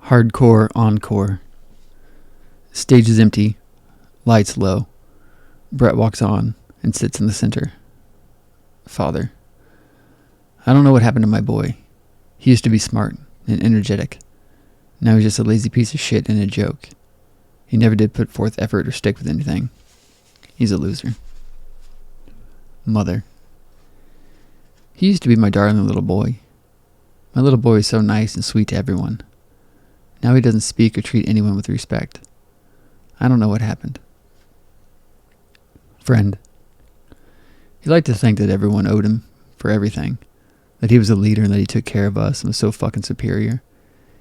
Hardcore encore. Stage is empty. Lights low. Brett walks on and sits in the center. Father. I don't know what happened to my boy. He used to be smart and energetic. Now he's just a lazy piece of shit and a joke. He never did put forth effort or stick with anything. He's a loser. Mother. He used to be my darling little boy. My little boy is so nice and sweet to everyone. Now he doesn't speak or treat anyone with respect. I don't know what happened. Friend. He liked to think that everyone owed him for everything. That he was a leader and that he took care of us and was so fucking superior.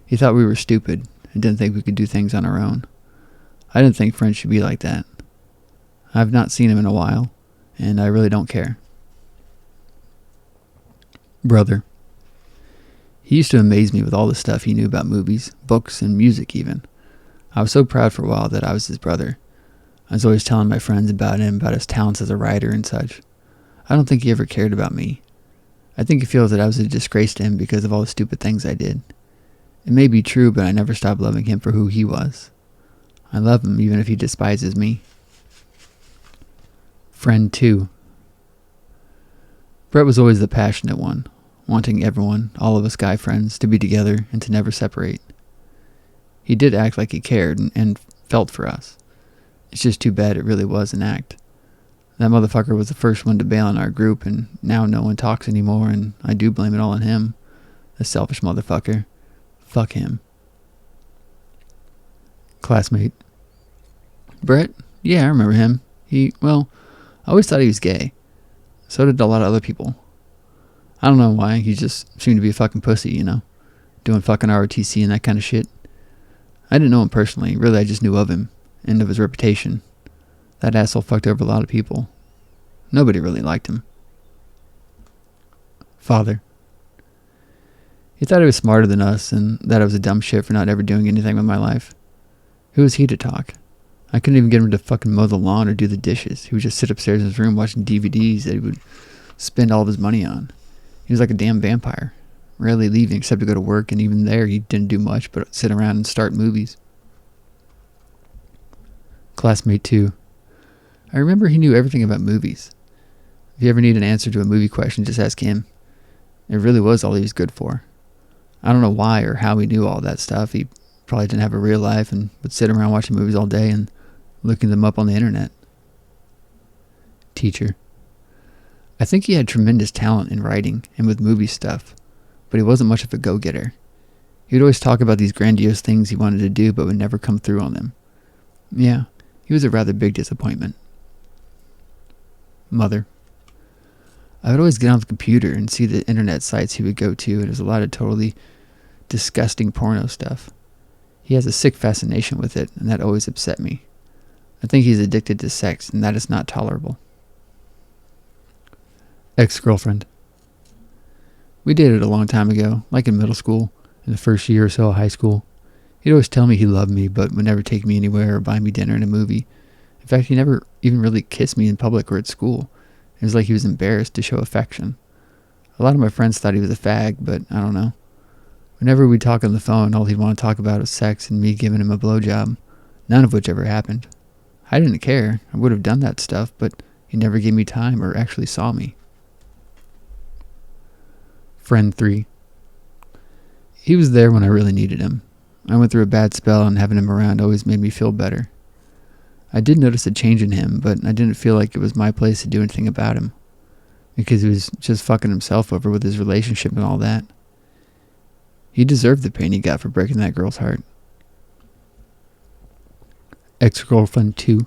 He thought we were stupid and didn't think we could do things on our own. I didn't think friends should be like that. I've not seen him in a while, and I really don't care. Brother. He used to amaze me with all the stuff he knew about movies, books, and music even. I was so proud for a while that I was his brother. I was always telling my friends about him, about his talents as a writer and such. I don't think he ever cared about me. I think he feels that I was a disgrace to him because of all the stupid things I did. It may be true, but I never stopped loving him for who he was. I love him even if he despises me. Friend 2. Brett was always the passionate one, wanting everyone, all of us guy friends, to be together and to never separate. He did act like he cared and felt for us. It's just too bad it really was an act. That motherfucker was the first one to bail in our group, and now no one talks anymore, and I do blame it all on him. The selfish motherfucker. Fuck him. Classmate. Brett? Yeah, I remember him. I always thought he was gay. So did a lot of other people. I don't know why, he just seemed to be a fucking pussy, you know? Doing fucking ROTC and that kind of shit. I didn't know him personally, really I just knew of him, and of his reputation. That asshole fucked over a lot of people. Nobody really liked him. Father. He thought he was smarter than us, and that I was a dumb shit for not ever doing anything with my life. Who was he to talk? I couldn't even get him to fucking mow the lawn or do the dishes. He would just sit upstairs in his room watching DVDs that he would spend all of his money on. He was like a damn vampire, rarely leaving except to go to work, and even there he didn't do much but sit around and start movies. Classmate 2. I remember he knew everything about movies. If you ever need an answer to a movie question, just ask him. It really was all he was good for. I don't know why or how he knew all that stuff. He probably didn't have a real life and would sit around watching movies all day and looking them up on the internet. Teacher. I think he had tremendous talent in writing and with movie stuff, but he wasn't much of a go-getter. He would always talk about these grandiose things he wanted to do but would never come through on them. Yeah, he was a rather big disappointment. Mother. I would always get on the computer and see the internet sites he would go to, and there's a lot of totally disgusting porno stuff. He has a sick fascination with it, and that always upset me. I think he's addicted to sex, and that is not tolerable. Ex-girlfriend. We dated a long time ago, like in middle school, in the first year or so of high school. He'd always tell me he loved me, but would never take me anywhere or buy me dinner and a movie. In fact, he never even really kissed me in public or at school. It was like he was embarrassed to show affection. A lot of my friends thought he was a fag, but I don't know. Whenever we'd talk on the phone, all he'd want to talk about was sex and me giving him a blowjob, none of which ever happened. I didn't care. I would have done that stuff, but he never gave me time or actually saw me. Friend 3. He was there when I really needed him. I went through a bad spell, and having him around always made me feel better. I did notice a change in him, but I didn't feel like it was my place to do anything about him, because he was just fucking himself over with his relationship and all that. He deserved the pain he got for breaking that girl's heart. Ex-girlfriend 2.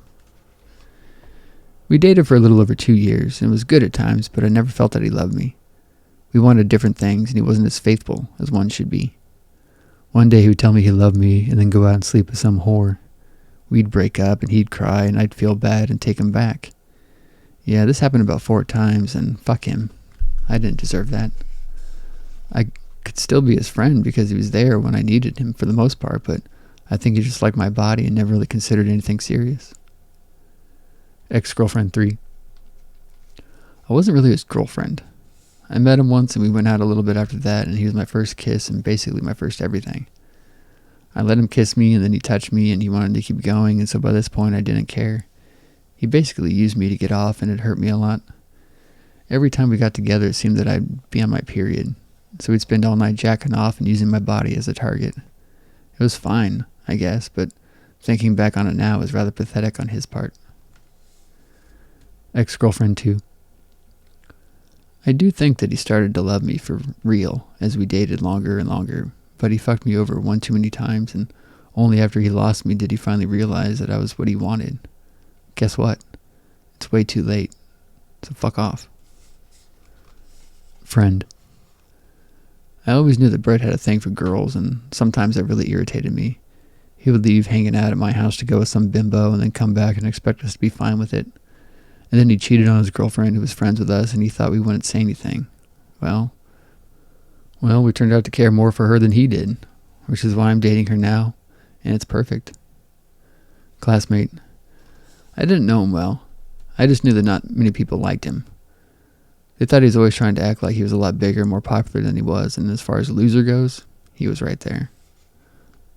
We dated for a little over 2 years, and it was good at times, but I never felt that he loved me. We wanted different things, and he wasn't as faithful as one should be. One day he would tell me he loved me, and then go out and sleep with some whore. We'd break up, and he'd cry, and I'd feel bad and take him back. Yeah, this happened about 4 times, and fuck him. I didn't deserve that. I could still be his friend because he was there when I needed him for the most part, but I think he just liked my body and never really considered anything serious. Ex-girlfriend 3. I wasn't really his girlfriend. I met him once and we went out a little bit after that, and he was my first kiss and basically my first everything. I let him kiss me, and then he touched me, and he wanted to keep going, and so by this point I didn't care. He basically used me to get off, and it hurt me a lot. Every time we got together, it seemed that I'd be on my period, so we'd spend all night jacking off and using my body as a target. It was fine, I guess, but thinking back on it now is rather pathetic on his part. Ex-girlfriend 2. I do think that he started to love me for real as we dated longer and longer, but he fucked me over one too many times, and only after he lost me did he finally realize that I was what he wanted. Guess what? It's way too late, so fuck off. Friend. I always knew that Brett had a thing for girls, and sometimes that really irritated me. He would leave hanging out at my house to go with some bimbo and then come back and expect us to be fine with it. And then he cheated on his girlfriend who was friends with us, and he thought we wouldn't say anything. Well, we turned out to care more for her than he did, which is why I'm dating her now, and it's perfect. Classmate. I didn't know him well. I just knew that not many people liked him. They thought he was always trying to act like he was a lot bigger and more popular than he was, and as far as loser goes, he was right there.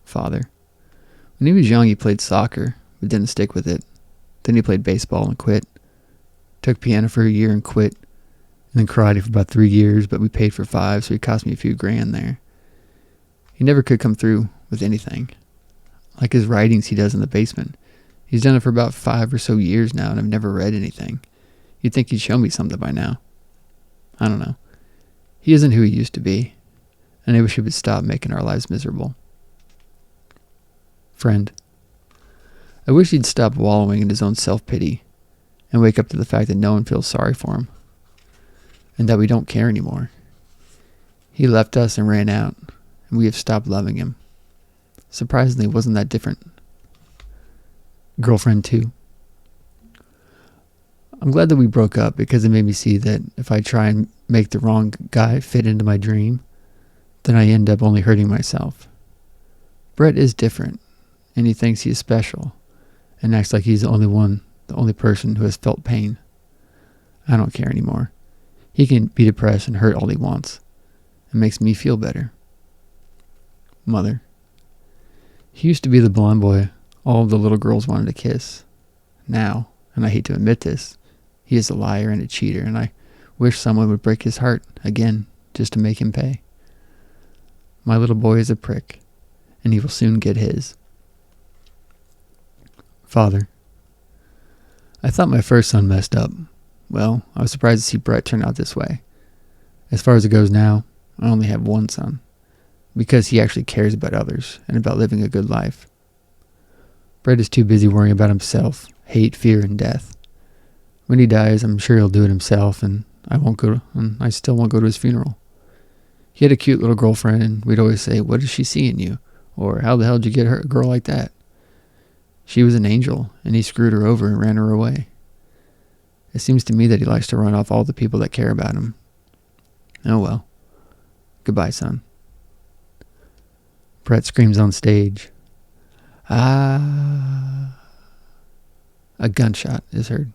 Father. When he was young, he played soccer, but didn't stick with it. Then he played baseball and quit. Took piano for a year and quit. And then karate for about 3 years, but we paid for 5, so it cost me a few grand there. He never could come through with anything. Like his writings he does in the basement. He's done it for about 5 or so years now, and I've never read anything. You'd think he'd show me something by now. I don't know. He isn't who he used to be, and I wish he would stop making our lives miserable. Friend. I wish he'd stop wallowing in his own self-pity and wake up to the fact that no one feels sorry for him, and that we don't care anymore. He left us and ran out, and we have stopped loving him. Surprisingly, it wasn't that different. Girlfriend 2. I'm glad that we broke up because it made me see that if I try and make the wrong guy fit into my dream, then I end up only hurting myself. Brett is different, and he thinks he is special, and acts like he's the only person who has felt pain. I don't care anymore. He can be depressed and hurt all he wants. It makes me feel better. Mother. He used to be the blonde boy all of the little girls wanted to kiss. Now, and I hate to admit this, he is a liar and a cheater, and I wish someone would break his heart again just to make him pay. My little boy is a prick, and he will soon get his. Father. I thought my first son messed up. Well, I was surprised to see Brett turn out this way. As far as it goes now, I only have one son, because he actually cares about others and about living a good life. Brett is too busy worrying about himself, hate, fear, and death. When he dies, I'm sure he'll do it himself, and I still won't go to his funeral. He had a cute little girlfriend, and we'd always say, "What does she see in you?" Or, "How the hell did you get her a girl like that?" She was an angel, and he screwed her over and ran her away. It seems to me that he likes to run off all the people that care about him. Oh well. Goodbye, son. Brett screams on stage. Ah! A gunshot is heard.